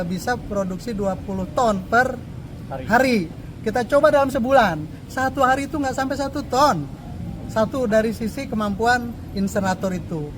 bisa produksi 20 ton per hari. Kita coba dalam sebulan, satu hari itu nggak sampai 1 ton. Satu dari sisi kemampuan insenerator itu.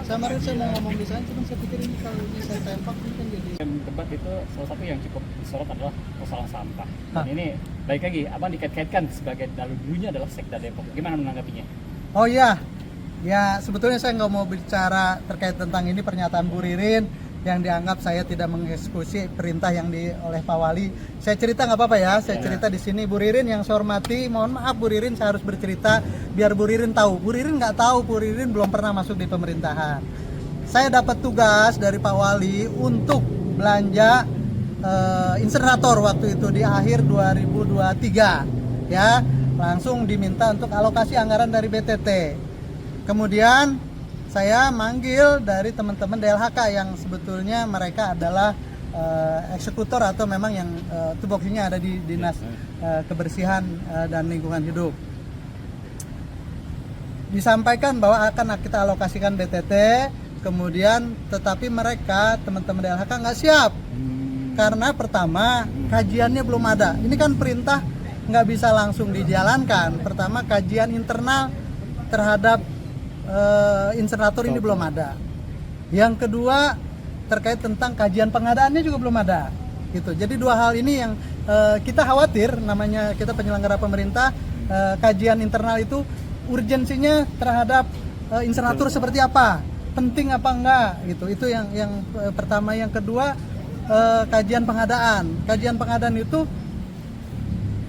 Kemarin saya mau ngomong desain, cuma saya pikir ini kalau bisa tempat ini kan jadi. Debat itu salah satu yang cukup disorot adalah persoalan sampah. Dan ini baik lagi, abang dikait-kaitkan sebagai dulunya adalah Sekda Depok. Gimana menanggapinya? Oh iya, ya sebetulnya saya nggak mau bicara terkait tentang ini pernyataan Bu Ririn yang dianggap saya tidak mengeksekusi perintah yang oleh Pak Wali. Saya cerita nggak apa-apa ya, saya cerita di sini. Bu Ririn yang saya hormati, mohon maaf Bu Ririn, saya harus bercerita biar Bu Ririn tahu. Bu Ririn nggak tahu, Bu Ririn belum pernah masuk di pemerintahan. Saya dapat tugas dari Pak Wali untuk belanja insenerator waktu itu di akhir 2023, ya, langsung diminta untuk alokasi anggaran dari BTT. Kemudian saya manggil dari teman-teman DLHK yang sebetulnya mereka adalah eksekutor atau memang yang tupoksinya ada di Dinas Kebersihan dan Lingkungan Hidup. Disampaikan bahwa akan kita alokasikan BTT, kemudian tetapi mereka teman-teman DLHK nggak siap karena pertama kajiannya belum ada. Ini kan perintah nggak bisa langsung dijalankan. Pertama kajian internal terhadap insenerator ini belum ada. Yang kedua terkait tentang kajian pengadaannya juga belum ada. Gitu. Jadi dua hal ini yang kita khawatir, namanya kita penyelenggara pemerintah, kajian internal itu urgensinya terhadap insenerator seperti apa, penting apa enggak gitu. Itu yang pertama. Yang kedua kajian pengadaan. Kajian pengadaan itu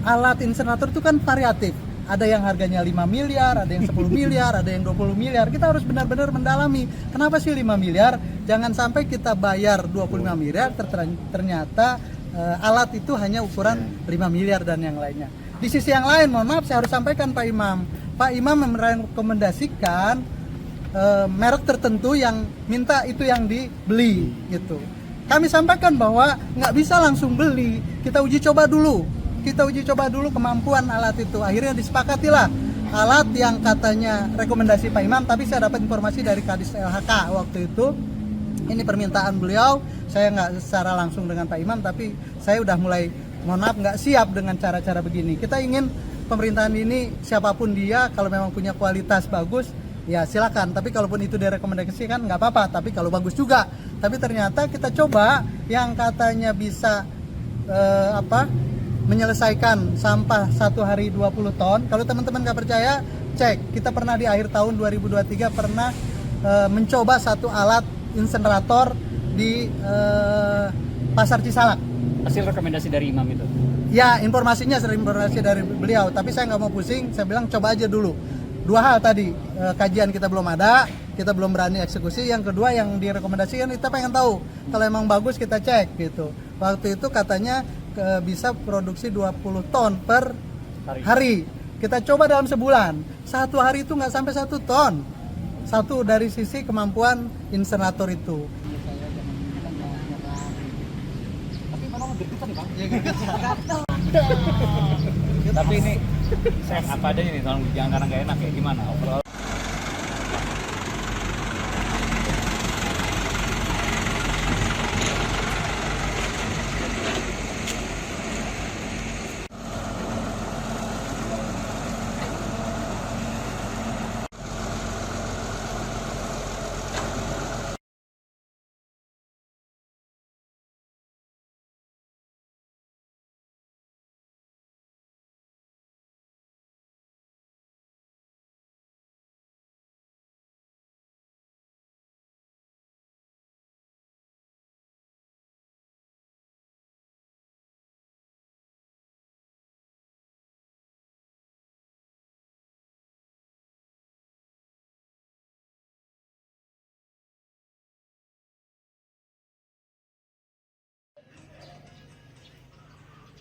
alat insenerator itu kan variatif. Ada yang harganya 5 miliar, ada yang 10 miliar, ada yang 20 miliar. Kita harus benar-benar mendalami. Kenapa sih 5 miliar? Jangan sampai kita bayar 25 miliar, ternyata alat itu hanya ukuran 5 miliar dan yang lainnya. Di sisi yang lain, mohon maaf saya harus sampaikan Pak Imam. Pak Imam merekomendasikan merek tertentu yang minta itu yang dibeli gitu. Kami sampaikan bahwa nggak bisa langsung beli, kita uji coba dulu. Kita uji coba dulu kemampuan alat itu. Akhirnya disepakatilah alat yang katanya rekomendasi Pak Imam, tapi saya dapat informasi dari Kadis LHK waktu itu. Ini permintaan beliau, saya nggak secara langsung dengan Pak Imam, tapi saya udah mulai, mohon maaf, nggak siap dengan cara-cara begini. Kita ingin pemerintahan ini siapapun dia, kalau memang punya kualitas bagus, ya silakan. Tapi kalaupun itu direkomendasikan nggak apa-apa, tapi kalau bagus juga. Tapi ternyata kita coba yang katanya bisa menyelesaikan sampah satu hari 20 ton. Kalau teman-teman nggak percaya, cek. Kita pernah di akhir tahun 2023 pernah mencoba satu alat insenerator di Pasar Cisalak. Hasil rekomendasi dari Imam itu? Ya, informasi dari beliau. Tapi saya nggak mau pusing, saya bilang coba aja dulu. Dua hal tadi, kajian kita belum ada, kita belum berani eksekusi. Yang kedua yang direkomendasikan, kita pengen tahu. Kalau emang bagus kita cek gitu. Waktu itu katanya bisa produksi 20 ton per hari. Kita coba dalam sebulan, satu hari itu nggak sampai 1 ton. Satu dari sisi kemampuan insenerator itu. Tapi memang gergetan Bang. Ya, gergetan. Tapi ini saya apa adanya nih, tolong jangan karena nggak enak ya, gimana overall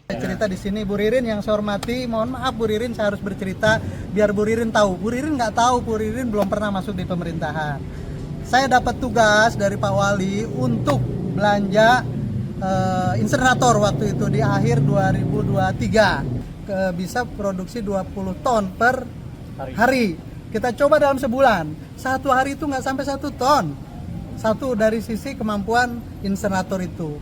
Saya cerita di sini, Bu Ririn yang saya hormati, mohon maaf Bu Ririn, saya harus bercerita biar Bu Ririn tahu. Bu Ririn nggak tahu, Bu Ririn belum pernah masuk di pemerintahan. Saya dapat tugas dari Pak Wali untuk belanja insenerator waktu itu di akhir 2023. Bisa produksi 20 ton per hari. Kita coba dalam sebulan, satu hari itu nggak sampai 1 ton. Satu dari sisi kemampuan insenerator itu.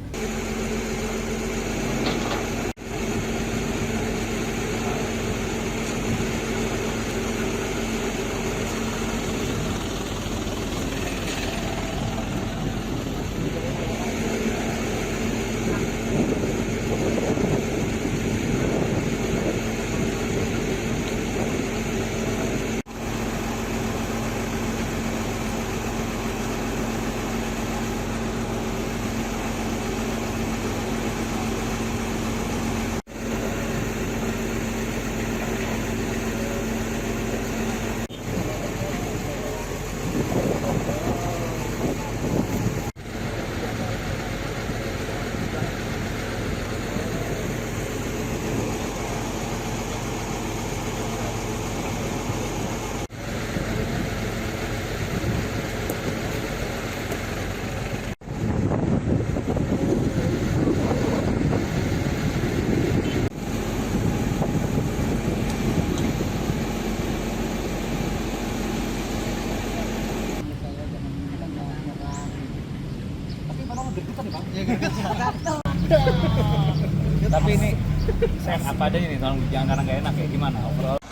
Tapi ini saya apa adanya nih, tolong jangan karena nggak enak ya, gimana overall?